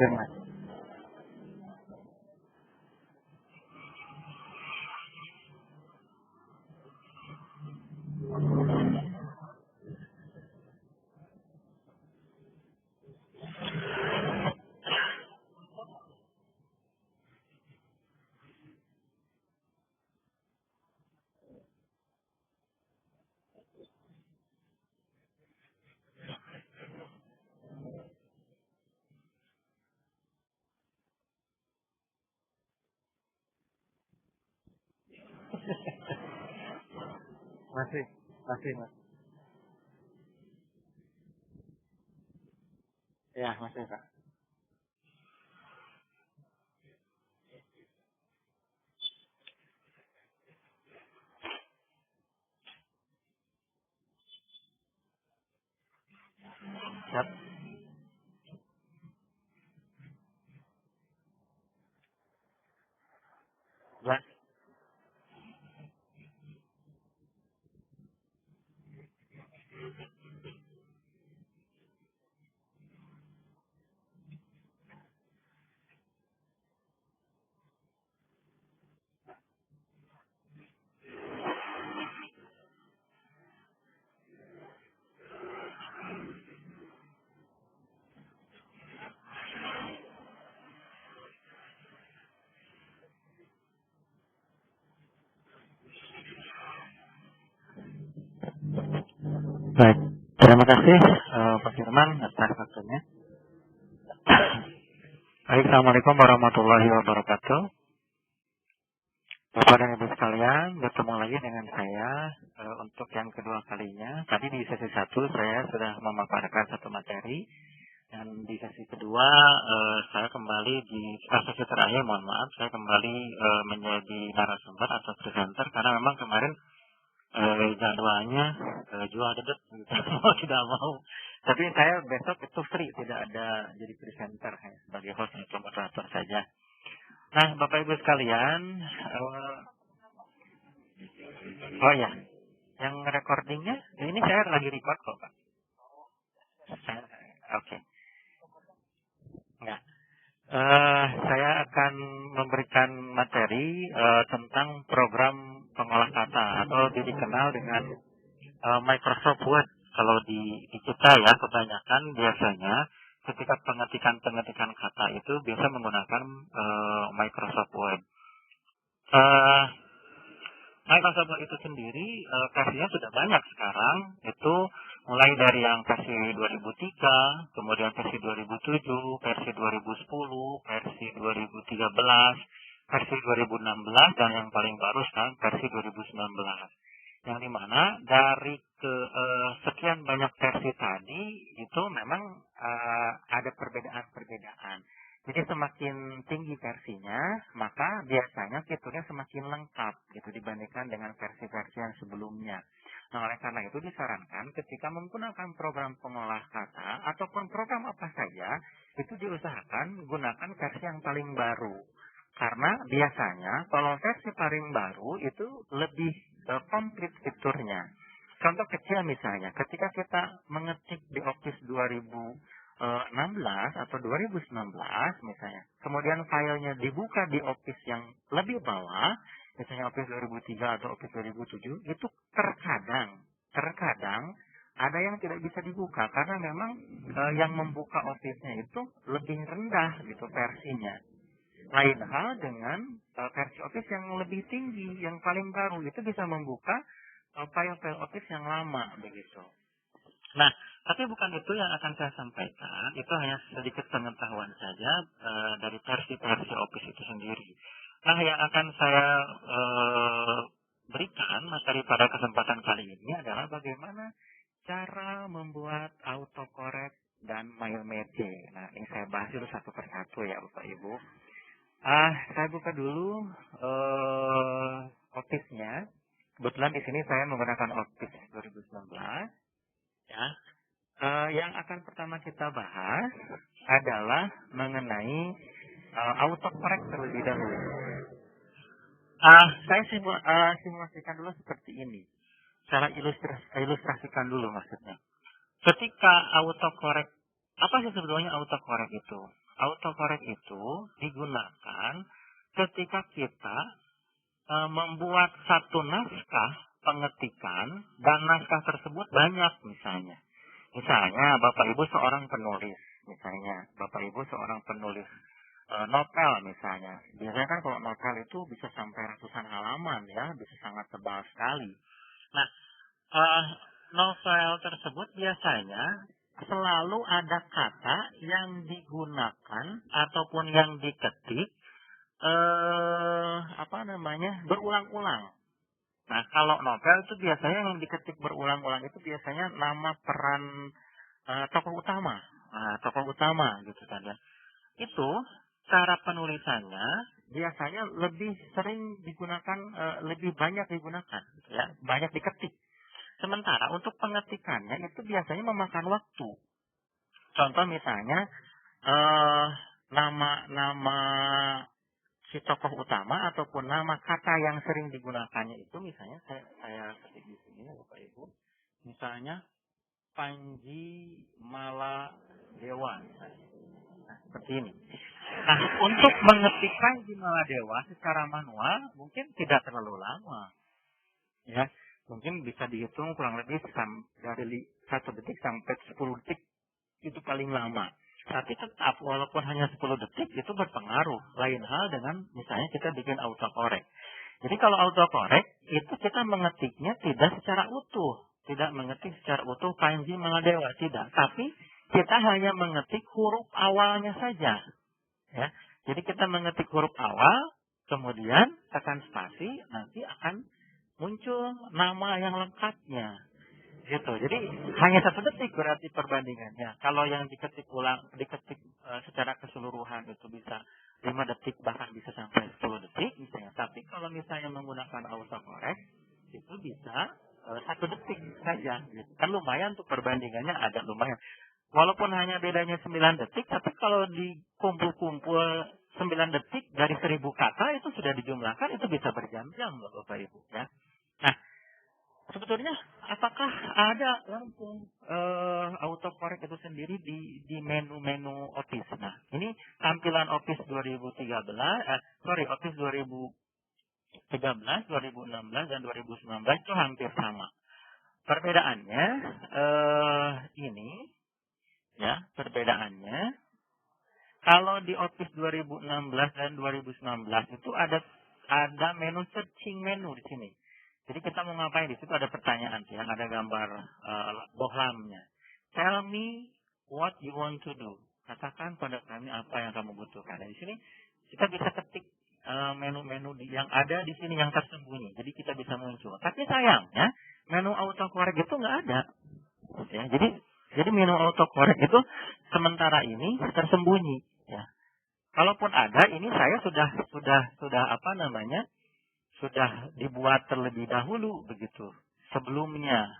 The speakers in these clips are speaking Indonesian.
Oke, Mas. Masih, masih, Mas. Ya, masih, Pak. Siap. Jelas. Baik. Terima kasih Pak Firman atas waktunya. Baik, Assalamualaikum warahmatullahi wabarakatuh. Bapak dan Ibu sekalian, bertemu lagi dengan saya untuk yang kedua kalinya. Tadi di sesi satu saya sudah memaparkan satu materi, dan di sesi kedua saya kembali di sesi terakhir, mohon maaf, saya kembali menjadi narasumber atau presenter karena memang kemarin jadwalnya jual dedet gitu. Mau tidak mau. Tapi saya besok itu free, tidak ada jadi presenter, sebagai host atau moderator saja. Nah, Bapak Ibu sekalian, oh ya, yang recordingnya, ini saya lagi record kok, Pak. Oke, enggak. Saya akan memberikan materi tentang program pengolah kata atau dikenal dengan Microsoft Word. Kalau di kita ya, kebanyakan biasanya ketika pengetikan kata itu biasa menggunakan Microsoft Word. Microsoft Word itu sendiri versinya sudah banyak sekarang. Itu mulai dari yang versi 2003, kemudian versi 2007, versi 2010, versi 2013, versi 2016, dan yang paling baru sekarang versi 2019. Yang dimana dari sekian banyak versi tadi itu memang ada perbedaan-perbedaan. Jadi semakin tinggi versinya, maka biasanya fiturnya semakin lengkap gitu dibandingkan dengan versi-versi yang sebelumnya. Nah, oleh karena itu disarankan ketika menggunakan program pengolah kata ataupun program apa saja, itu diusahakan gunakan versi yang paling baru. Karena biasanya kalau versi paling baru itu lebih komplit fiturnya. Contoh kecil misalnya, ketika kita mengetik di Office 2016 atau 2019 misalnya, kemudian filenya dibuka di Office yang lebih bawah, misalnya Office 2003 atau Office 2007, itu terkadang ada yang tidak bisa dibuka karena memang yang membuka Office-nya itu lebih rendah gitu versinya. Lain hal dengan versi Office yang lebih tinggi, yang paling baru, itu bisa membuka file-file Office yang lama begitu. Nah, tapi bukan itu yang akan saya sampaikan, itu hanya sedikit pengetahuan saja dari versi-versi Office itu sendiri. Nah, yang akan saya berikan materi pada kesempatan kali ini adalah bagaimana cara membuat autocorrect dan mail magic. Nah, ini saya bahas dulu satu persatu ya Bapak Ibu. Saya buka dulu Office-nya. Kebetulan di sini saya menggunakan Office 2019. Ya. Yang akan pertama kita bahas adalah mengenai autocorrect terlebih dahulu. Saya simulasikan dulu seperti ini. Saya ilustrasikan dulu maksudnya. Ketika autocorrect, apa sih sebetulnya autocorrect itu? autocorrect itu digunakan ketika kita membuat satu naskah pengetikan dan naskah tersebut banyak misalnya. Misalnya Bapak Ibu seorang penulis, novel misalnya. Biasanya kan kalau novel itu bisa sampai ratusan halaman ya, bisa sangat tebal sekali. Nah, novel tersebut biasanya selalu ada kata yang digunakan ataupun yang diketik berulang-ulang. Nah, kalau novel itu biasanya yang diketik berulang-ulang itu biasanya nama peran tokoh utama gitu kan ya. Itu cara penulisannya biasanya lebih sering digunakan, lebih banyak digunakan gitu ya, banyak diketik. Sementara untuk pengetikannya itu biasanya memakan waktu. Contoh misalnya nama si tokoh utama ataupun nama kata yang sering digunakannya itu misalnya saya ketik di sini ya Bapak Ibu. Misalnya Panji Maladewa misalnya. Nah, seperti ini. Nah, untuk mengetik Panji Maladewa secara manual mungkin tidak terlalu lama. Ya, mungkin bisa dihitung kurang lebih dari 1 detik sampai 10 detik itu paling lama. Tapi tetap walaupun hanya 10 detik itu berpengaruh. Lain hal dengan misalnya kita bikin autocorrect. Jadi kalau autocorrect itu kita mengetiknya tidak secara utuh. Tidak mengetik secara utuh Panji Maladewa, tidak. Tapi kita hanya mengetik huruf awalnya saja. Ya. Jadi kita mengetik huruf awal, kemudian tekan spasi, nanti akan muncul nama yang lengkapnya. Gitu. Jadi hanya 1 detik berarti perbandingannya. Kalau yang diketik secara keseluruhan itu bisa 5 detik bahkan bisa sampai 10 detik misalnya. Tapi kalau misalnya menggunakan autocorrect itu bisa 1 detik saja. Gitu. Kan lumayan untuk perbandingannya agak lumayan. Walaupun hanya bedanya 9 detik, tapi kalau dikumpul-kumpul 9 detik dari 1000 kata itu sudah dijumlahkan itu bisa berjam-jam Bapak Ibu ya. Nah, sebetulnya apakah ada langsung autocorrect itu sendiri di menu-menu Office? Nah, ini tampilan Office 2013, Office 2016, dan 2019 itu hampir sama. Perbedaannya perbedaannya kalau di Office 2016 dan 2019 itu ada menu searching menu di sini. Jadi kita mau ngapain di situ ada pertanyaan yang ada gambar bohlamnya. Tell me what you want to do. Katakan pada kami apa yang kamu butuhkan. Nah, di sini kita bisa ketik menu-menu yang ada di sini yang tersembunyi. Jadi kita bisa muncul. Tapi sayangnya menu autocorrect itu nggak ada. Ya, jadi menu autocorrect itu sementara ini tersembunyi. Ya. Kalaupun ada, ini saya sudah dibuat terlebih dahulu begitu sebelumnya.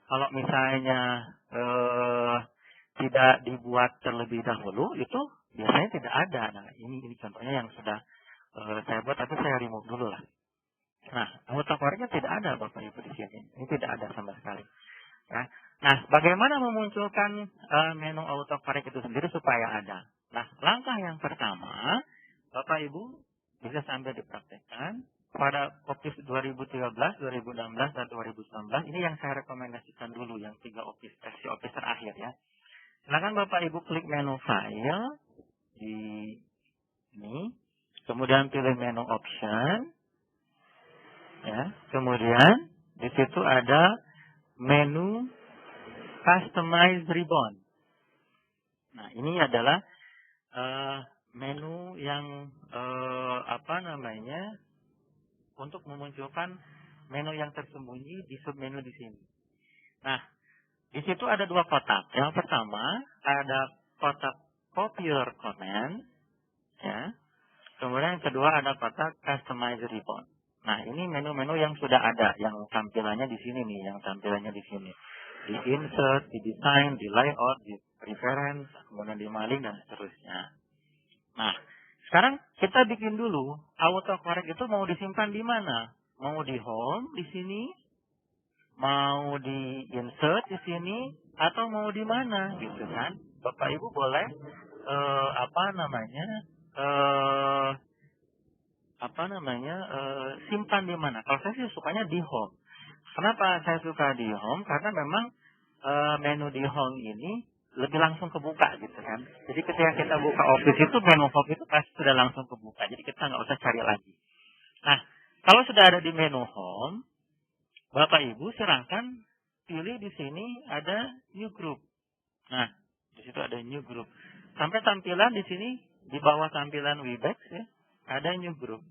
Kalau misalnya tidak dibuat terlebih dahulu itu biasanya tidak ada. Nah, ini contohnya yang sudah saya buat, tapi saya remove dulu lah. Nah, autocorrectnya tidak ada Bapak Ibu di sini. Ini tidak ada sama sekali. Ya. Nah, bagaimana memunculkan menu autocorrect itu sendiri supaya ada? Nah, langkah yang pertama, Bapak Ibu bisa sambil dipraktekkan pada Office 2013, 2016, dan 2019. Ini yang saya rekomendasikan dulu, yang 3 versi Office terakhir ya. Silakan Bapak Ibu klik menu File di ini, kemudian pilih menu Option, ya. Kemudian di situ ada menu Customize Ribbon. Nah, ini adalah menu yang untuk memunculkan menu yang tersembunyi di submenu di sini. Nah, di situ ada 2 kotak. Yang pertama ada kotak Copy Your Comment, ya. Kemudian yang kedua ada kotak Customize Ribbon. Nah, ini menu-menu yang sudah ada, yang tampilannya di sini nih, Di insert, di design, di layout, di preference, kemudian di mailing dan seterusnya. Nah, sekarang kita bikin dulu autocorrect itu mau disimpan di mana? Mau di home di sini, mau di insert di sini, atau mau di mana gitu kan? Bapak Ibu boleh simpan di mana? Kalau saya sih sukanya di home. Kenapa saya suka di home? Karena memang menu di home ini lebih langsung kebuka gitu kan. Jadi ketika kita buka Office itu menu home itu pasti sudah langsung kebuka. Jadi kita nggak usah cari lagi. Nah, kalau sudah ada di menu home, Bapak Ibu silahkan pilih di sini ada new group. Nah, di situ ada new group. Sampai tampilan di sini di bawah tampilan Webex ya, ada new group.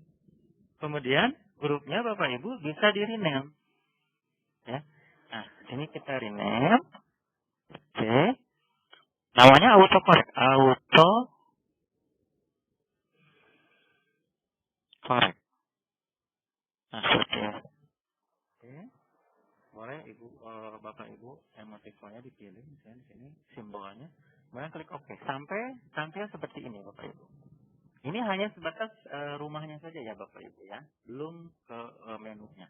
Kemudian grupnya Bapak Ibu bisa di rename. Ya. Nah, ini kita rename. Oke. Namanya auto correct. Auto correct. Nah, seperti ini. Oke. Boleh Bapak Ibu emoticonnya dipilih misalnya di sini simbolnya. Kemudian klik OK. Sampai tampil seperti ini Bapak Ibu. Ini hanya sebatas rumahnya saja ya Bapak Ibu ya. Belum ke menunya.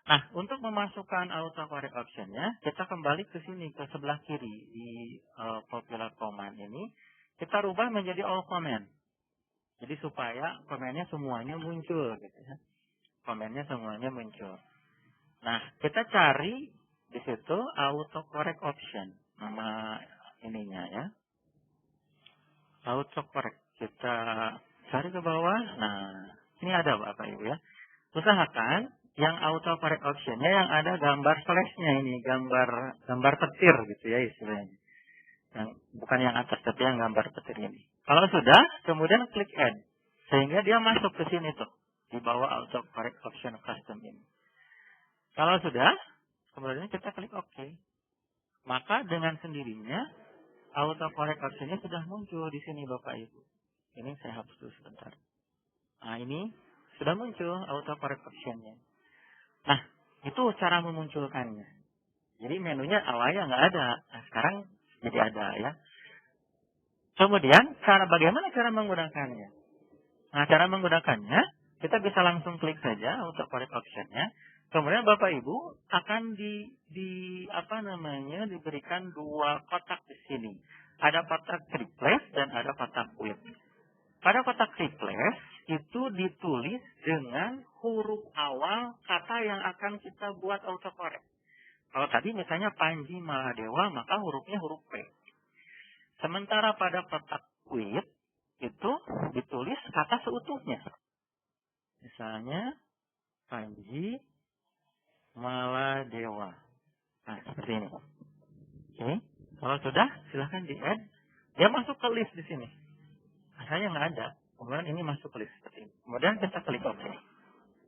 Nah, untuk memasukkan autocorrect option-nya, kita kembali ke sini, ke sebelah kiri di popular command ini. Kita rubah menjadi all command. Jadi supaya komennya semuanya muncul gitu ya. Komennya semuanya muncul. Nah, kita cari di situ autocorrect option. Nama ininya ya. Autocorrect. Kita cari ke bawah. Nah, ini ada Bapak Ibu ya. Usahakan yang autocorrect option-nya yang ada gambar flashnya ini, gambar petir gitu ya istilahnya. Yang bukan yang atas tapi yang gambar petir ini. Kalau sudah, kemudian klik add. Sehingga dia masuk ke sini tuh di bawah autocorrect option custom ini. Kalau sudah, kemudian kita klik OK. Maka dengan sendirinya autocorrect option-nya sudah muncul di sini Bapak Ibu. Ini saya hapus dulu sebentar. Nah, ini sudah muncul autocorrect option-nya. Nah, itu cara memunculkannya. Jadi menunya awalnya nggak ada. Nah, sekarang jadi ada ya. Kemudian, bagaimana cara menggunakannya? Nah, cara menggunakannya, kita bisa langsung klik saja autocorrect option-nya. Kemudian Bapak Ibu akan diberikan dua kotak di sini. Ada kotak replace dan ada kotak with. Pada kotak replace itu ditulis dengan huruf awal kata yang akan kita buat autocorrect. Kalau tadi misalnya Panji Maladewa, maka hurufnya huruf P. Sementara pada kotak with itu ditulis kata seutuhnya. Misalnya Panji Maladewa. Nah, seperti ini. Oke. Kalau sudah, silahkan di-add. Dia masuk ke list di sini. Saya nggak ada. Kemudian ini masuk ke list seperti ini. Kemudian kita klik OK.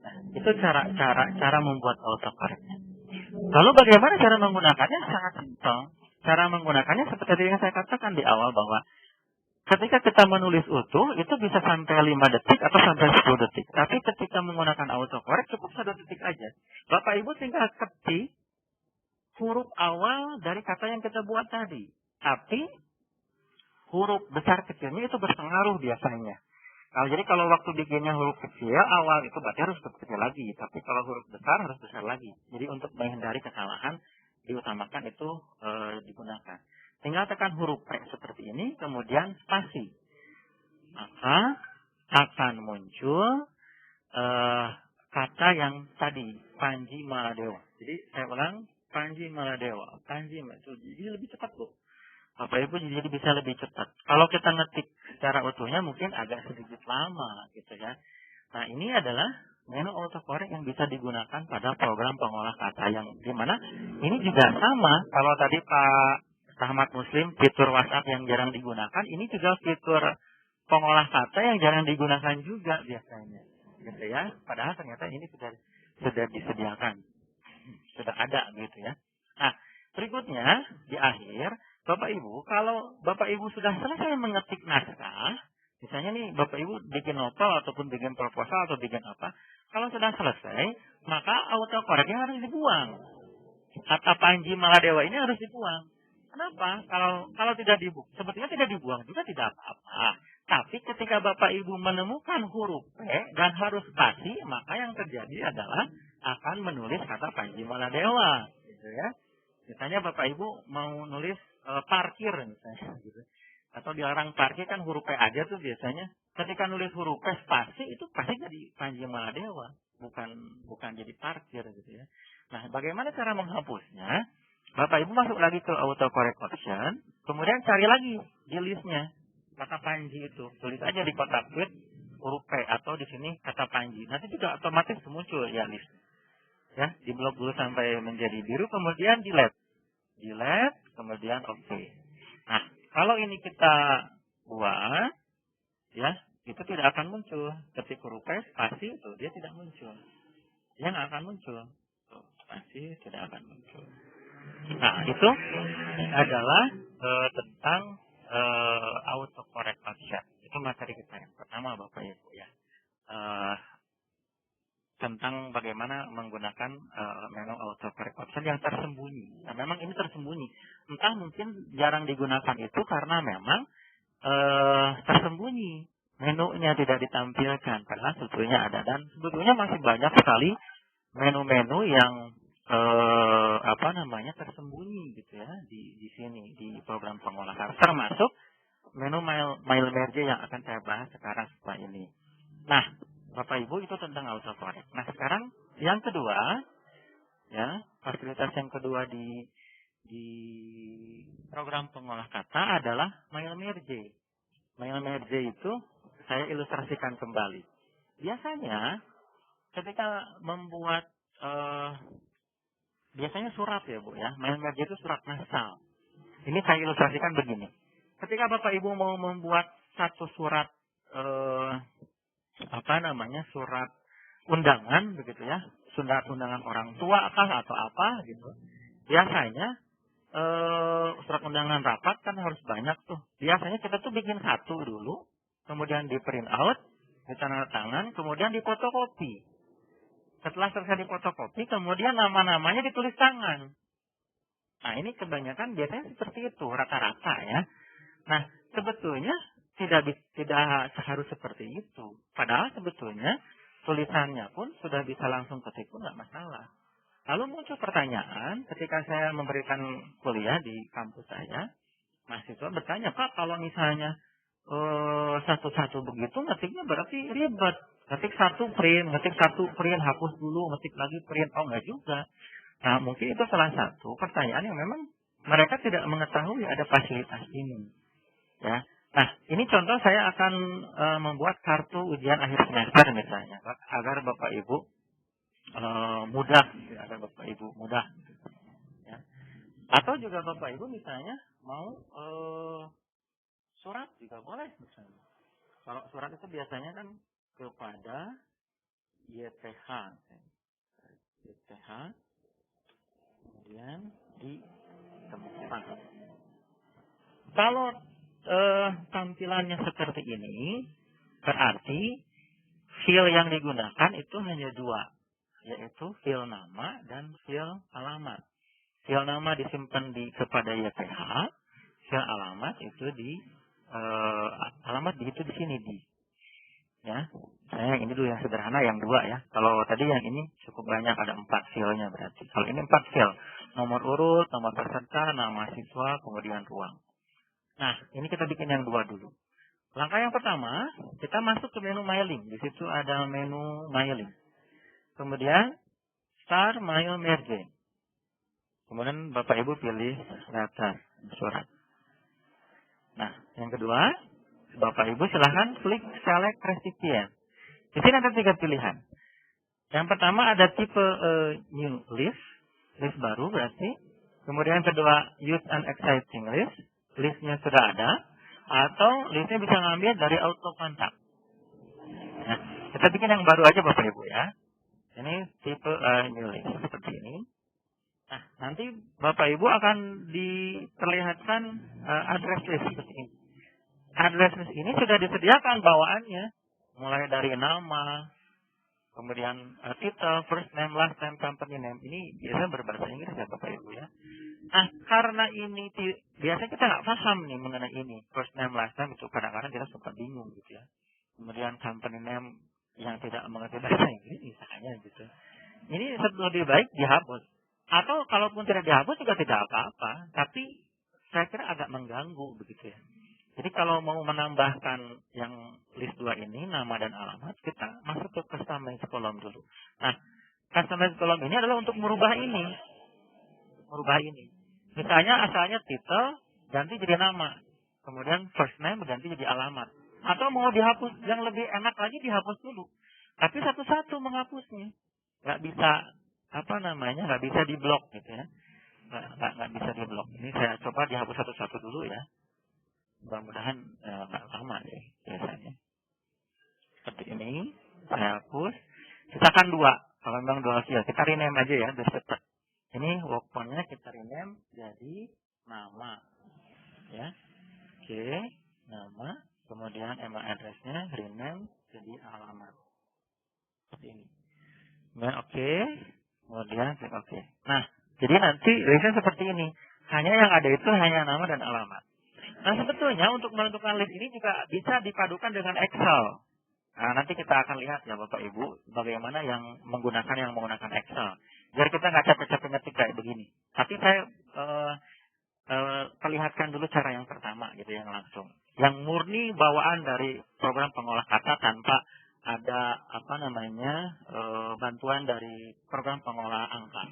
Nah, itu cara membuat autocorrectnya. Lalu bagaimana cara menggunakannya? Sangat simpel. Cara menggunakannya seperti yang saya katakan di awal bahwa ketika kita menulis utuh, itu bisa sampai 5 detik atau sampai 10 detik. Tapi ketika menggunakan autocorrect, cukup 1 detik aja. Bapak Ibu tinggal ketik huruf awal dari kata yang kita buat tadi. Tapi huruf besar kecilnya itu berpengaruh biasanya. Jadi kalau waktu bikinnya huruf kecil, awal itu berarti harus kecil lagi. Tapi kalau huruf besar harus besar lagi. Jadi untuk menghindari kesalahan, diutamakan itu digunakan. Tinggal tekan huruf P seperti ini, kemudian spasi. Maka akan muncul kata yang tadi, Panji Maladewa. Jadi saya ulang, Panji Maladewa. Jadi lebih cepat loh. Bapak Ibu jadi bisa lebih cepat. Kalau kita ngetik secara utuhnya mungkin agak sedikit lama gitu ya. Nah, ini adalah menu autocorrect yang bisa digunakan pada program pengolah kata yang dimana ini juga sama. Kalau tadi Pak Rahmat Muslim fitur WhatsApp yang jarang digunakan, ini juga fitur pengolah kata yang jarang digunakan juga biasanya. Gitu ya. Padahal ternyata ini sudah disediakan. Sudah ada gitu ya. Nah, berikutnya di akhir Bapak Ibu, kalau Bapak Ibu sudah selesai mengetik naskah, misalnya nih Bapak Ibu bikin novel ataupun bikin proposal atau bikin apa, kalau sudah selesai, maka autocorrectnya harus dibuang. Kata Panji Maladewa ini harus dibuang. Kenapa? Kalau tidak dibuang, sebetulnya tidak dibuang juga tidak apa-apa. Tapi ketika Bapak Ibu menemukan huruf P dan harus spasi, maka yang terjadi adalah akan menulis kata Panji Maladewa, gitu ya. Misalnya Bapak Ibu mau nulis parkir misalnya gitu. atau dilarang parkir kan huruf P aja tuh biasanya. Ketika nulis huruf P spasi itu pasti jadi Panji Maladewa, bukan jadi parkir gitu ya. Nah, bagaimana cara menghapusnya? Bapak Ibu masuk lagi ke autocorrect option, kemudian cari lagi di listnya kata Panji itu, tulis aja di kotak tweet huruf P atau di sini kata Panji. Nanti juga otomatis muncul ya list. Ya, di blok dulu sampai menjadi biru, kemudian delete, kemudian oke. Nah, kalau ini kita buat, ya, itu tidak akan muncul. Ketik huruf P, spasi itu dia tidak muncul. Dia nggak akan muncul. Tuh, spasi tidak akan muncul. Nah, itu adalah tentang autocorrect option. Itu materi kita yang pertama, Bapak Ibu ya. Tentang bagaimana menggunakan menu autocorrect option yang tersembunyi. Nah, memang ini tersembunyi. Entah mungkin jarang digunakan itu karena memang tersembunyi. Menunya tidak ditampilkan. Padahal sebetulnya ada. Dan sebetulnya masih banyak sekali menu-menu yang tersembunyi gitu ya di sini di program pengolahan. Termasuk menu mail merge yang akan saya bahas sekarang setelah ini. Nah, Bapak Ibu itu tentang autocorrect. Nah, sekarang yang kedua, ya, fasilitas yang kedua di program pengolah kata adalah mail merge. Mail merge itu saya ilustrasikan kembali. Biasanya ketika membuat biasanya surat ya Bu ya, mail merge itu surat massal. Ini saya ilustrasikan begini. Ketika Bapak Ibu mau membuat satu surat surat undangan begitu ya, surat undangan orang tua atau apa gitu. Biasanya surat undangan rapat kan harus banyak tuh. Biasanya kita tuh bikin satu dulu, kemudian di print out, ditandatangan, kemudian difotokopi. Setelah selesai difotokopi, kemudian nama-namanya ditulis tangan. Nah, ini kebanyakan biasanya seperti itu, rata-rata ya. Nah, sebetulnya tidak harus seperti itu. Padahal sebetulnya tulisannya pun sudah bisa langsung ketik pun nggak masalah. Lalu muncul pertanyaan ketika saya memberikan kuliah di kampus saya, mahasiswa bertanya, Pak, kalau misalnya satu-satu begitu, ngetiknya berarti ribet. Ngetik satu print, hapus dulu, ngetik lagi print. Oh, enggak juga. Nah, mungkin itu salah satu pertanyaan yang memang mereka tidak mengetahui ada fasilitas ini. Ya. Nah, ini contoh saya akan membuat kartu ujian akhir semester misalnya, agar Bapak Ibu mudah, agar Bapak Ibu mudah. Ya. Atau juga Bapak Ibu misalnya mau surat juga boleh misalnya. Kalau surat itu biasanya kan kepada YTH, kemudian ditemukan. Kalau tampilannya seperti ini, berarti file yang digunakan itu hanya dua, yaitu file nama dan file alamat. File nama disimpan kepada YTH, file alamat itu alamat itu di sini ya. Saya ini dulu yang sederhana, yang dua ya. Kalau tadi yang ini cukup banyak, ada 4 filenya berarti. Kalau ini 4 file, nomor urut, nomor peserta, nama siswa, kemudian ruang. Nah, ini kita bikin yang dua dulu. Langkah yang pertama, kita masuk ke menu mailing. Di situ ada menu mailing. Kemudian start mail merge. Kemudian Bapak Ibu pilih letter, surat. Nah, yang kedua, Bapak Ibu silahkan klik select recipient. Di sini ada 3 pilihan. Yang pertama ada tipe new list baru berarti. Kemudian kedua use an existing listnya sudah ada. Atau listnya bisa ngambil dari auto kontak. Nah, kita bikin yang baru aja Bapak Ibu ya. Ini tipe new list seperti ini. Nah, nanti Bapak Ibu akan diperlihatkan address list seperti ini. Address list ini sudah disediakan bawaannya, mulai dari nama, kemudian title, first name, last name, company name. Ini biasanya berbahasa Inggris ya Bapak Ibu ya. Nah, karena ini biasanya kita nggak paham nih mengenai ini, first name, last name, itu kadang-kadang kita suka bingung gitu ya. Kemudian company name yang tidak mengerti bahasa Inggris misalnya gitu. Ini lebih baik dihapus. Atau kalaupun tidak dihapus juga tidak apa-apa, tapi saya kira agak mengganggu begitu ya. Jadi kalau mau menambahkan yang list 2 ini, nama dan alamat, kita masuk ke customize column dulu. Nah, customize column ini adalah untuk merubah ini. Misalnya asalnya title, ganti jadi nama. Kemudian first name ganti jadi alamat. Atau mau dihapus, yang lebih enak lagi dihapus dulu. Tapi satu-satu menghapusnya. Nggak bisa, nggak bisa diblok gitu ya. Nggak bisa diblok. Ini saya coba dihapus satu-satu dulu ya. Mudah-mudahan nggak lama deh biasanya. Seperti ini, saya hapus. Kita akan 2. Kalau memang 2 field, kita rename aja ya, biar cepat. Ini work phone-nya kita rename jadi nama. Ya. Oke, nama. Kemudian email address-nya rename jadi alamat. Seperti ini. Kemudian oke. Kemudian klik oke. Nah, jadi nanti listnya seperti ini. Hanya yang ada itu hanya nama dan alamat. Nah, sebetulnya untuk menentukan list ini juga bisa dipadukan dengan Excel. Nah, nanti kita akan lihat ya Bapak Ibu, bagaimana yang menggunakan Excel. Biar kita nggak capek-capek ngetik kayak begini. Tapi saya perlihatkan dulu cara yang pertama gitu, yang langsung. Yang murni bawaan dari program pengolah kata tanpa ada bantuan dari program pengolah angka.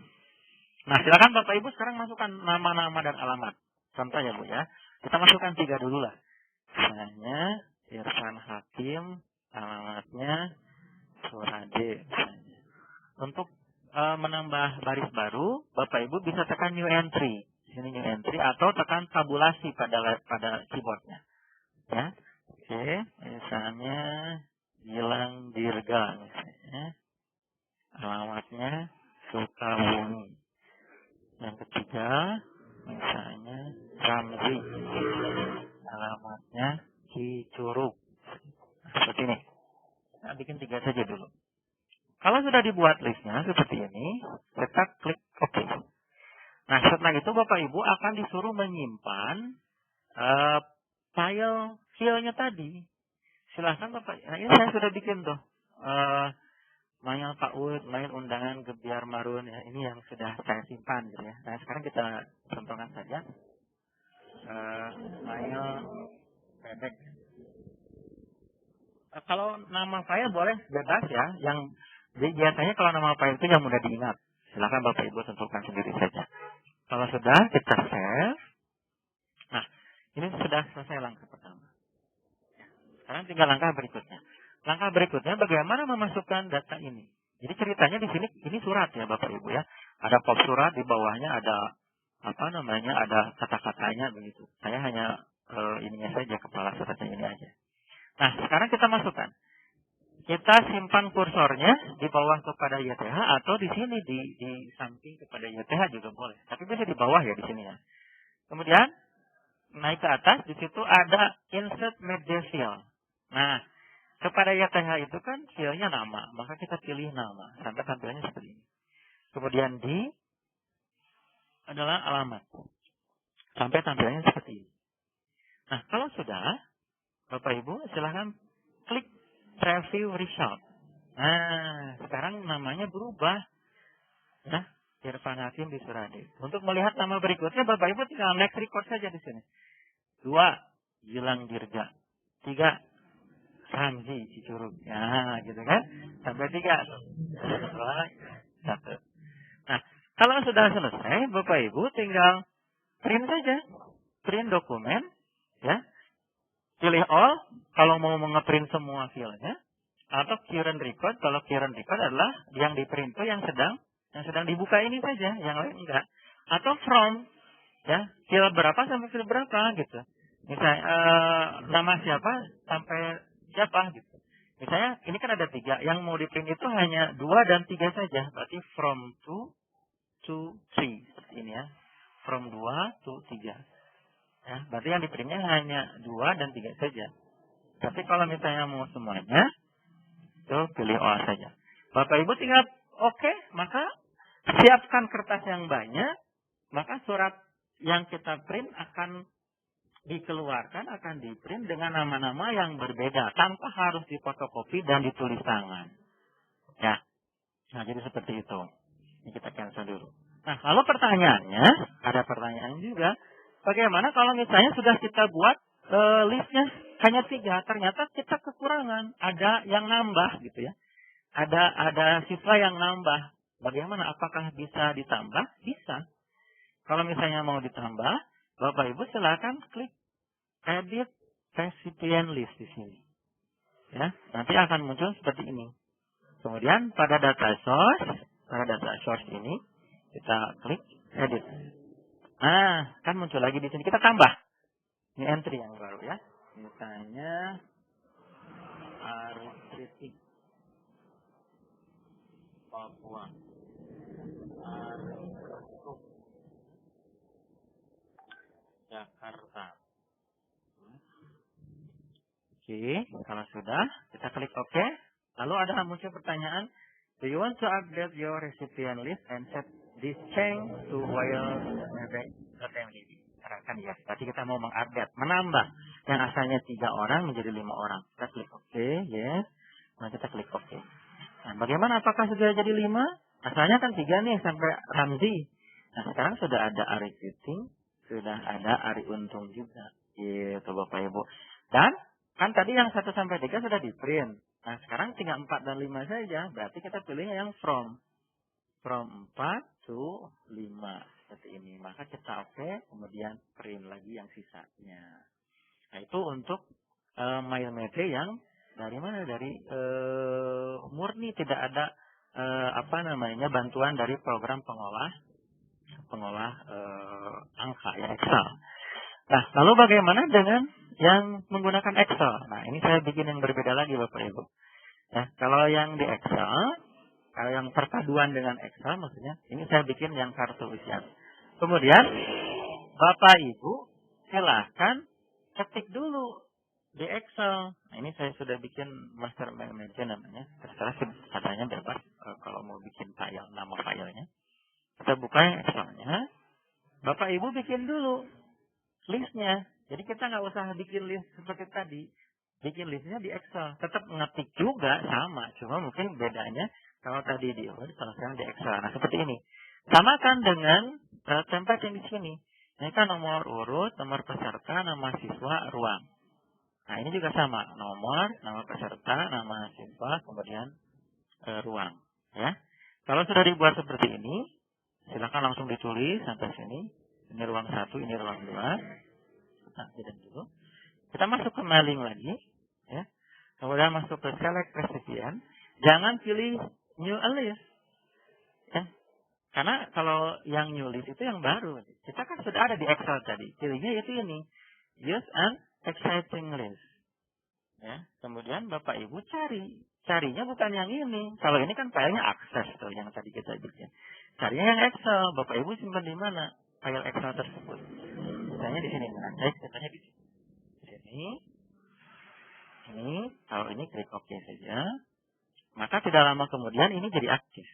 Nah, silakan Bapak Ibu sekarang masukkan nama-nama dan alamat. Contoh ya Bu ya. Kita masukkan 3 dulu lah. Misalnya Irfan Hakim, alamatnya Surade. Misalnya. Untuk menambah baris baru, Bapak Ibu bisa tekan new entry. Sini new entry atau tekan tabulasi pada keyboardnya. Ya. Oke, misalnya Gilang Dirga misalnya. Alamatnya Sukabumi. Yang ketiga, misalnya Ramzi. Alamatnya Cicurug. Seperti ini. Nah, bikin 3 saja dulu. Kalau sudah dibuat listnya seperti ini, kita klik OK. Nah, setelah itu Bapak Ibu akan disuruh menyimpan filenya tadi. Silahkan Bapak. Nah, ini saya sudah bikin tuh. Mail PAUD, mail undangan Gebiar Marun. Ya, ini yang sudah saya simpan gitu ya. Nah, sekarang kita contohkan saja. Mail bebek. Kalau nama file boleh bebas ya. Jadi biasanya kalau nama file itu yang mudah diingat. Silakan Bapak Ibu tentukan sendiri saja. Kalau sudah, kita save. Nah, ini sudah selesai langkah pertama. Sekarang tinggal langkah berikutnya. Langkah berikutnya bagaimana memasukkan data ini. Jadi ceritanya di sini ini surat ya Bapak Ibu ya. Ada pop surat, di bawahnya ada ada kata-katanya begitu. Saya hanya ininya saja, kepala suratnya ini aja. Nah, sekarang kita masukkan. Kita simpan kursornya di bawah kepada YTH atau di sini di samping kepada YTH juga boleh. Tapi bisa di bawah ya di sini ya. Kemudian naik ke atas, di situ ada insert media field. Nah, kepada YTH itu kan fieldnya nama, maka kita pilih nama sampai tampilannya seperti ini. Kemudian di adalah alamat sampai tampilannya seperti ini. Nah, kalau sudah, Bapak Ibu silahkan klik preview result. Nah, sekarang namanya berubah. Ya, Irfan Hakim di Surade. Untuk melihat nama berikutnya, Bapak Ibu tinggal next record saja di sini. 2, Gilang Dirga. 3, Ramzi Cicurug. Nah, gitu kan? Sampai 3. 1. Nah, kalau sudah selesai, Bapak Ibu tinggal print saja. Print dokumen, ya. Pilih all kalau mau nge-print semua filenya, atau current record kalau current record adalah yang di-print itu yang sedang dibuka ini saja, yang lain enggak. Atau from, ya, file berapa sampai file berapa gitu. Misalnya nama siapa sampai siapa gitu. Misalnya ini kan ada 3, yang mau di-print itu hanya 2 dan 3 saja, berarti from 2 to 3 seperti ini ya. From 2 to 3. Ya, berarti yang di-printnya hanya 2 dan 3 saja. Tapi kalau misalnya mau semuanya, itu pilih all saja. Bapak Ibu tinggal oke, maka siapkan kertas yang banyak, maka surat yang kita print akan dikeluarkan, akan di-print dengan nama-nama yang berbeda, tanpa harus difotokopi dan ditulis tangan. Ya, nah jadi seperti itu. Ini kita cancel dulu. Nah, lalu pertanyaannya, ada pertanyaan juga. Bagaimana kalau misalnya sudah kita buat listnya hanya 3, ternyata kita kekurangan, ada yang nambah gitu ya. Ada siswa yang nambah. Bagaimana? Apakah bisa ditambah? Bisa. Kalau misalnya mau ditambah, Bapak Ibu silakan klik edit recipient list di sini. Ya, nanti akan muncul seperti ini. Kemudian pada data source ini kita klik edit. Nah, kan muncul lagi di sini. Kita tambah. Ini entry yang baru ya. Misalnya Arifritik Papua. Arifritik Jakarta. Oke, kalau sudah, kita klik OK. Lalu ada muncul pertanyaan, do you want to update your recipient list and set this change to wild.mdb? Kan ya, berarti kita mau mengupdate, menambah yang asalnya 3 orang menjadi 5 orang. Kita klik OK, yes. Nah, kita klik OK. Nah, bagaimana apakah sudah jadi 5? Asalnya kan 3 nih sampai Ramzi. Nah, sekarang sudah ada Ari Fitting, sudah ada Ari Untung juga. Gitu Bapak Ibu. Dan kan tadi yang 1 sampai 3 sudah di print. Nah, sekarang tinggal 4 dan 5 saja. Berarti kita pilih yang from 4 to 5. Seperti ini. Maka kita OK, kemudian print lagi yang sisanya. Nah, itu untuk MyMD yang dari mana? Dari murni, tidak ada bantuan dari program pengolah angka ya, Excel. Nah, lalu bagaimana dengan yang menggunakan Excel? Nah, ini saya bikin yang berbeda lagi Bapak Ibu. Ya, kalau yang di Excel, kalau yang perpaduan dengan Excel maksudnya, ini saya bikin yang kartu ujian. Kemudian Bapak Ibu silahkan ketik dulu di Excel. Nah, ini saya sudah bikin master manager namanya. Terserah katanya bebas kalau mau bikin file, nama filenya. Kita buka yang Excelnya. Bapak Ibu bikin dulu listnya. Jadi kita nggak usah bikin list seperti tadi. Bikin listnya di Excel. Tetap ngetik juga sama. Cuma mungkin bedanya kalau tadi di Word, kalau sekarang di Excel. Nah, seperti ini. Samakan dengan template yang di sini. Ini kan nomor urut, nomor peserta, nama siswa, ruang. Nah, ini juga sama. Nomor, nama peserta, nama siswa, kemudian ruang. Ya. Kalau sudah dibuat seperti ini, silakan langsung ditulis sampai sini. Ini ruang 1, ini ruang 2. Nah, tidak dulu. Kita masuk ke mailing lagi. Ya. Kemudian masuk ke select recipient. Jangan pilih new list. Ya. Karena kalau yang new list itu yang baru. Kita kan sudah ada di Excel tadi. Pilihnya itu ini. Use an exciting list. Ya. Kemudian Bapak Ibu cari. Carinya bukan yang ini. Kalau ini kan filenya akses tuh yang tadi kita bikin. Carinya yang Excel. Bapak Ibu simpan di mana file Excel tersebut? Misalnya di sini. Nah, saya contohnya di sini. Di sini. Ini. Kalau ini klik OK saja. Maka tidak lama kemudian ini jadi aktif.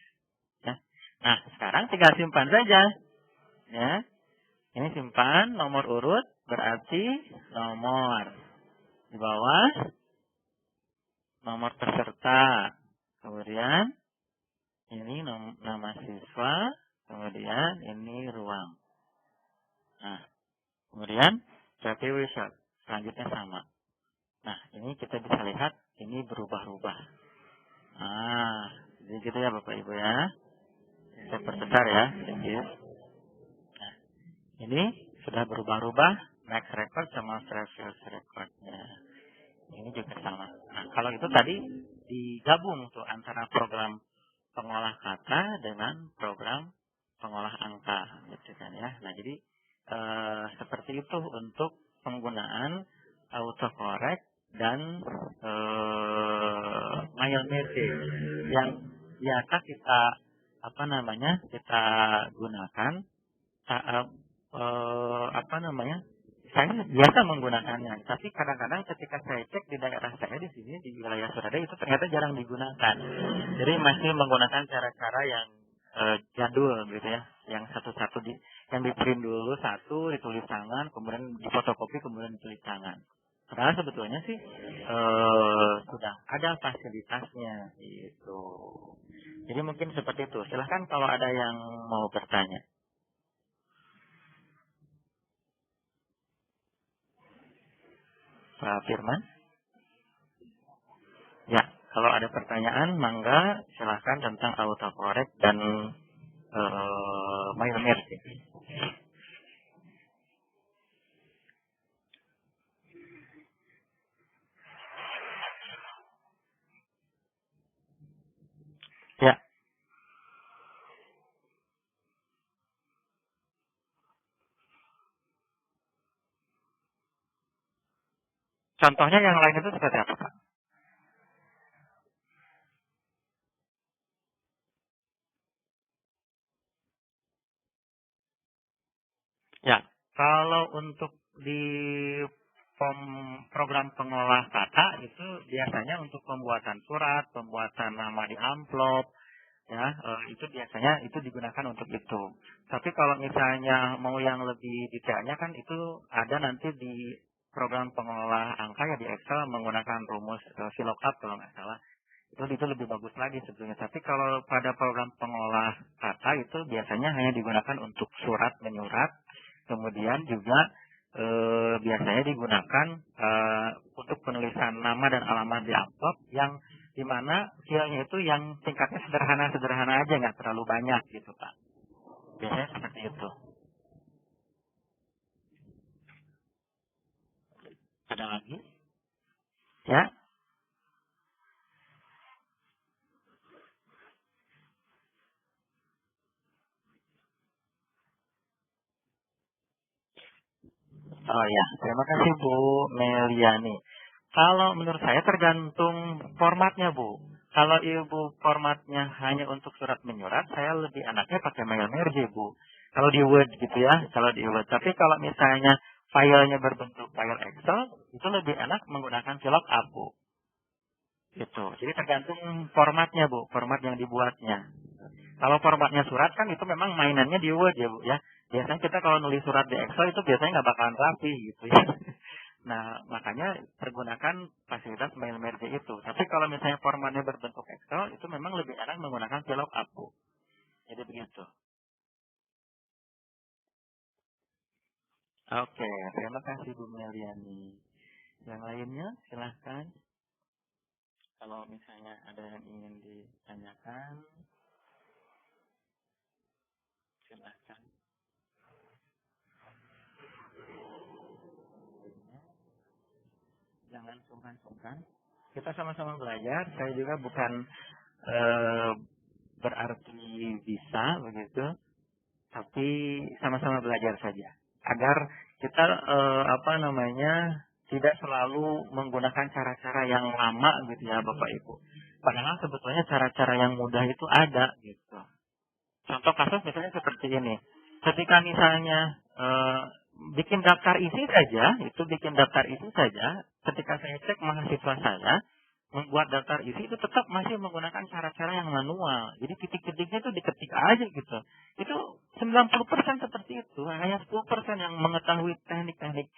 Ya. Nah, sekarang tinggal simpan saja. Ya. Ini simpan nomor urut berarti nomor. Di bawah nomor peserta. Kemudian ini nama siswa. Kemudian ini ruang. Nah, kemudian berarti result. Selanjutnya sama. Nah, ini kita bisa lihat ini berubah-ubah. Nah, jadi gitu ya Bapak Ibu ya. Saya perbesar ya. Nah, ini sudah berubah-ubah. Next record sama previous recordnya. Ini juga sama. Nah, kalau itu tadi digabung tuh antara program pengolah kata dengan program pengolah angka, gitu kan ya. Nah, jadi seperti itu untuk penggunaan autocorrect dan MyMD yang biasa kita kita gunakan saya biasa menggunakannya, tapi kadang-kadang ketika saya cek di daerah saya di sini di wilayah Surabaya itu ternyata jarang digunakan. Jadi masih menggunakan cara-cara yang jadul gitu ya, yang satu-satu yang di print dulu satu, ditulis tangan, kemudian difotokopi, kemudian ditulis tangan. Padahal sebetulnya sih sudah ada fasilitasnya gitu. Jadi mungkin seperti itu. Silahkan kalau ada yang mau bertanya. Pak Firman? Ya, kalau ada pertanyaan, mangga silahkan tentang autocorrect dan MyMerge. Ya, contohnya yang lain itu seperti apa, Pak? Ya, kalau untuk di program pengolah kata itu biasanya untuk pembuatan surat, pembuatan nama di amplop, ya itu biasanya itu digunakan untuk itu. Tapi kalau misalnya mau yang lebih detailnya kan itu ada nanti di program pengolah angka ya di Excel menggunakan rumus VLOOKUP kalau nggak salah. Itu lebih bagus lagi sebetulnya. Tapi kalau pada program pengolah kata itu biasanya hanya digunakan untuk surat menyurat, kemudian juga biasanya digunakan untuk penulisan nama dan alamat di amplop yang di mana filenya itu yang tingkatnya sederhana-sederhana aja, nggak terlalu banyak gitu Pak. Biasanya seperti itu. Ada lagi? Ya, oh ya, terima kasih Bu Meliani. Kalau menurut saya tergantung formatnya Bu. Kalau Ibu formatnya hanya untuk surat menyurat, saya lebih enaknya pakai MailMerge Bu. Kalau di Word gitu ya, kalau di Word. Tapi kalau misalnya filenya berbentuk file Excel, itu lebih enak menggunakan VLOOKUP Bu. Gitu. Jadi tergantung formatnya Bu, format yang dibuatnya. Kalau formatnya surat kan itu memang mainannya di Word ya Bu ya. Biasanya kita kalau nulis surat di Excel itu biasanya nggak bakalan rapi gitu ya. Nah, makanya pergunakan fasilitas mail merge itu. Tapi kalau misalnya formatnya berbentuk Excel, itu memang lebih enak menggunakan VLOOKUP Bu. Jadi begitu. Oke, terima kasih Bu Meliani. Yang lainnya silahkan. Kalau misalnya ada yang ingin ditanyakan, silahkan. Jangan sungkan-sungkan. Kita sama-sama belajar. Saya juga bukan eh, berarti bisa begitu, tapi sama-sama belajar saja. Agar kita apa namanya tidak selalu menggunakan cara-cara yang lama gitu ya Bapak Ibu. Padahal sebetulnya cara-cara yang mudah itu ada gitu. Contoh kasus misalnya seperti ini. Ketika misalnya bikin daftar isi saja, itu bikin daftar isi saja, ketika saya cek mahasiswa saya, membuat daftar isi itu tetap masih menggunakan cara-cara yang manual. Jadi titik-titiknya itu diketik aja gitu. Itu 90% seperti itu. Hanya 10% yang mengetahui teknik-teknik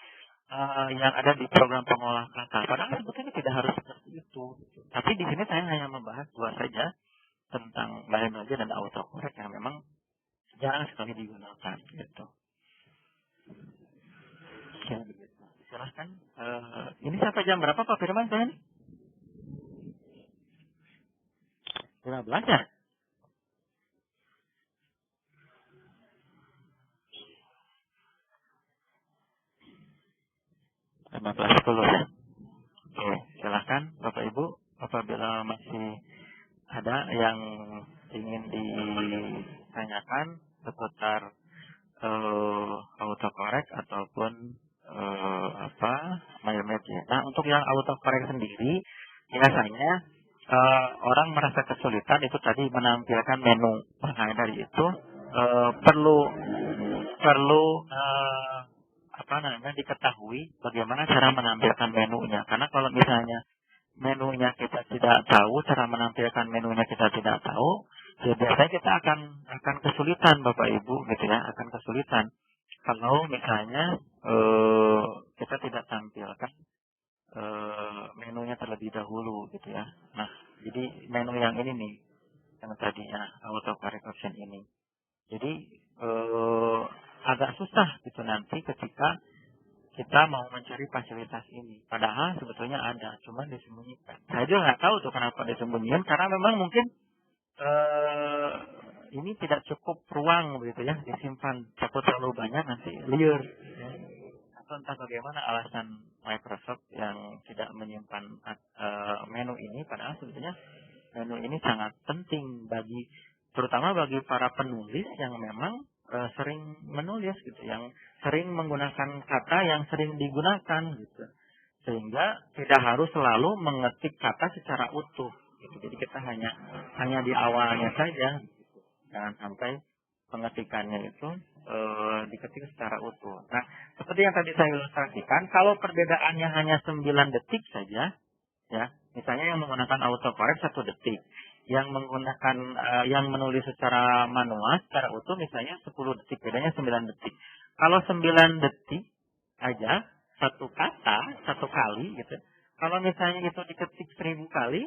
yang ada di program pengolah kata. Padahal sebetulnya tidak harus seperti itu. Tapi di sini saya hanya membahas dua saja tentang biologi dan autocorrect yang memang jarang sekali digunakan gitu. Ya, begitu. Silahkan. Ini sampai jam berapa Pak Firman saya ini? 15 ya? 15.10 ya? Oke, silahkan Bapak Ibu apabila masih ada yang ingin ditanyakan seputar autocorrect ataupun apa MyMatch ya. Nah untuk yang autocorrect sendiri biasanya orang merasa kesulitan itu tadi menampilkan menu. Maka dari itu perlu perlu apa namanya diketahui bagaimana cara menampilkan menunya. Karena kalau misalnya menunya kita tidak tahu, cara menampilkan menunya kita tidak tahu, ya biasanya kita akan kesulitan Bapak Ibu gitu ya, akan kesulitan. Kalau misalnya kita tidak tampilkan menunya terlebih dahulu gitu ya. Nah, jadi menu yang ini nih, yang tadinya autocorrect option ini. Jadi agak susah gitu nanti ketika kita mau mencari fasilitas ini. Padahal sebetulnya ada, cuma disembunyikan. Saya juga nggak tahu tuh kenapa disembunyikan, karena memang mungkin ini tidak cukup ruang begitu ya, disimpan. Takut terlalu banyak nanti liar. Ya. Atau entah bagaimana alasan Microsoft yang tidak menyimpan menu ini, padahal sebetulnya menu ini sangat penting terutama bagi para penulis yang memang sering menulis gitu, yang sering menggunakan kata yang sering digunakan gitu, sehingga tidak harus selalu mengetik kata secara utuh gitu. Jadi kita hanya di awalnya saja, jangan sampai pengetikannya itu diketik secara utuh. Nah, seperti yang tadi saya ilustrasikan, kalau perbedaannya hanya 9 detik saja, ya, misalnya yang menggunakan autocorrect 1 detik, yang menggunakan yang menulis secara manual secara utuh misalnya 10 detik, bedanya 9 detik. Kalau 9 detik aja satu kata satu kali gitu. Kalau misalnya itu diketik 1000 kali,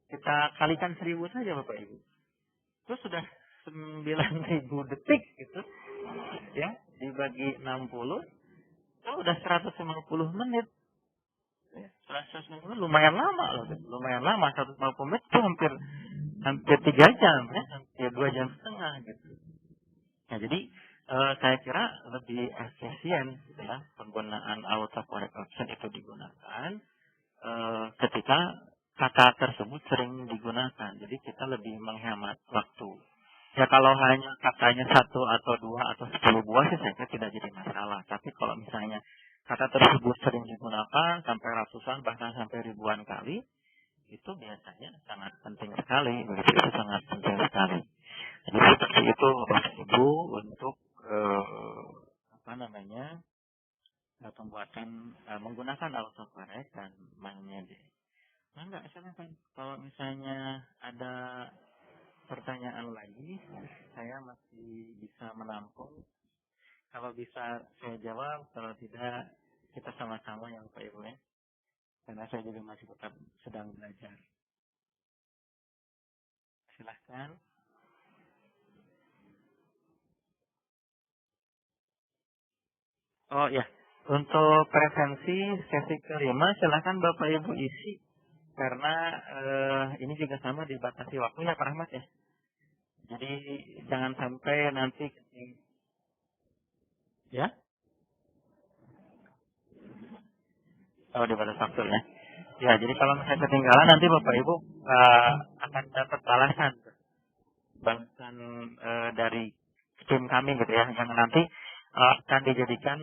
kita kalikan 1000 saja Bapak Ibu. Itu sudah 9.000 detik gitu. Ya, dibagi 60 itu udah 150 menit. Ya, 150 lumayan lama loh. Lumayan lama, 150 menit itu hampir 3 jam ya, hampir 2 jam setengah gitu. Nah, jadi saya kira lebih efisien gitu ya, penggunaan autocorrect option itu digunakan ketika kata tersebut sering digunakan. Jadi kita lebih menghemat waktu. Ya kalau hanya katanya 1 atau 2 atau 10 buah sih saya kira tidak jadi masalah. Tapi kalau misalnya kata tersebut sering digunakan sampai ratusan bahkan sampai ribuan kali, itu biasanya sangat penting sekali. Begitu, itu sangat penting sekali. Jadi seperti itu Bapak Ibu untuk pembuatan menggunakan autocorrect dan MangMede. Nah, enggak, silakan. Kalau misalnya ada pertanyaan lagi, saya masih bisa menampung. Kalau bisa saya jawab, kalau tidak kita sama-sama yang Pak Ibu ya. Karena saya juga masih tetap sedang belajar. Silahkan. Oh ya, untuk presensi sesi kelima silahkan Bapak Ibu isi. Karena ini juga sama dibatasi waktunya Pak Rahmat ya. Jadi jangan sampai nanti ya. Oh, dibatasi waktu ya. Ya, jadi kalau misalnya ketinggalan nanti Bapak Ibu akan dapat balasan dari tim kami gitu ya, yang nanti akan dijadikan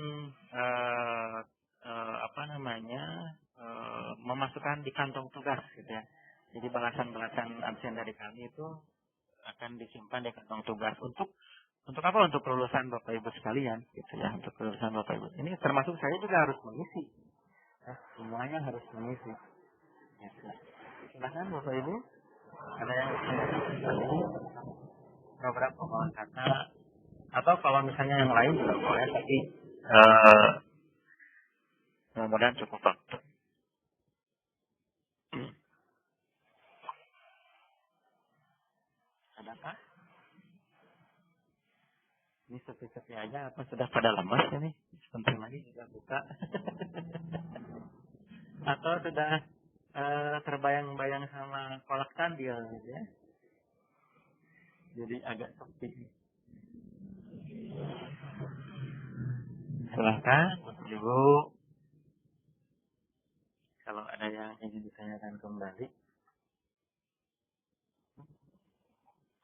memasukkan di kantong tugas gitu ya. Jadi balasan-balasan absen dari kami itu akan disimpan di kantong tugas untuk apa? Untuk kelulusan Bapak Ibu sekalian gitu ya, untuk kelulusan Bapak Ibu. Ini termasuk saya juga harus mengisi. Semuanya harus mengisi. Ya, silakan Bapak Ibu. Ada yang program pengulangan kata atau kalau misalnya yang lain juga boleh, tapi mudah-mudahan cukup waktu. Adakah? Ini sepi-sepi aja apa sudah pada lemas ini? Sebentar lagi juga buka. Atau sudah terbayang-bayang sama kolak kandil gitu ya. Jadi agak sepi. Silahkan Ibu, kalau ada yang ingin ditanyakan kembali.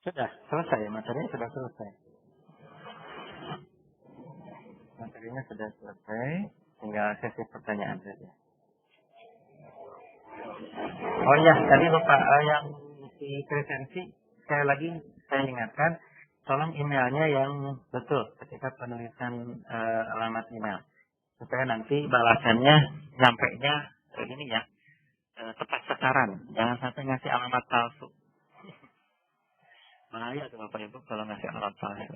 Sudah selesai, materinya sudah selesai. Materinya sudah selesai, tinggal sesi pertanyaan saja. Oh iya, tadi Bapak yang di presensi, sekali lagi saya ingatkan, tolong emailnya yang betul ketika penulisan alamat email. Supaya nanti balasannya nyampainya ini ya, tepat sasaran. Jangan sampai ngasih alamat palsu. Bahaya tuh Bapak Ibu kalau ngasih alamat palsu.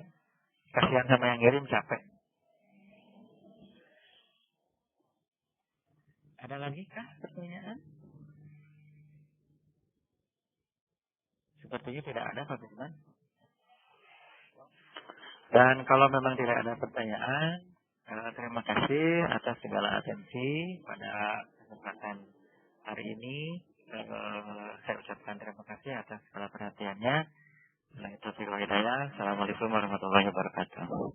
Kasihan sama yang ngirim, capek. Ada lagi kah pertanyaan? Sepertinya tidak ada Pak Firman. Dan kalau memang tidak ada pertanyaan, Terima kasih atas segala atensi pada kesempatan hari ini. Saya ucapkan terima kasih atas segala perhatiannya. Taufiq wal hidayah. Assalamualaikum warahmatullahi wabarakatuh.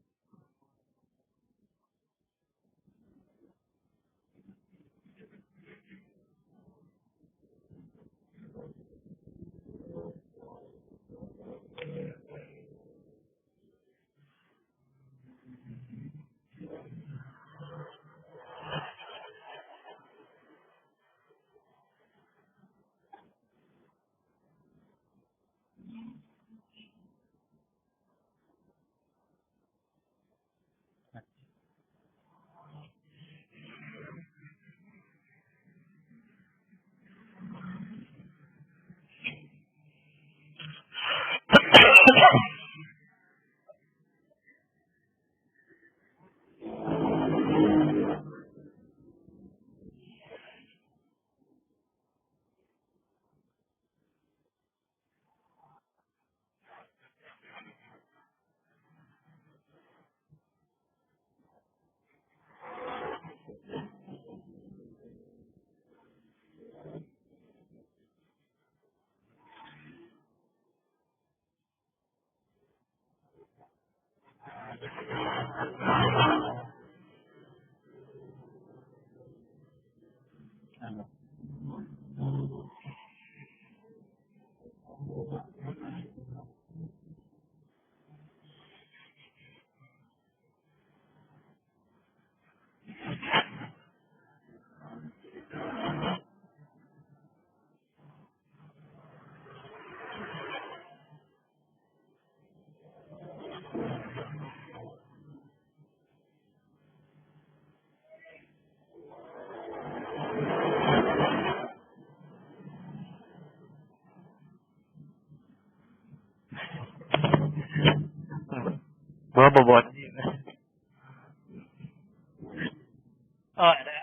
Bawa bobot. Oh, ada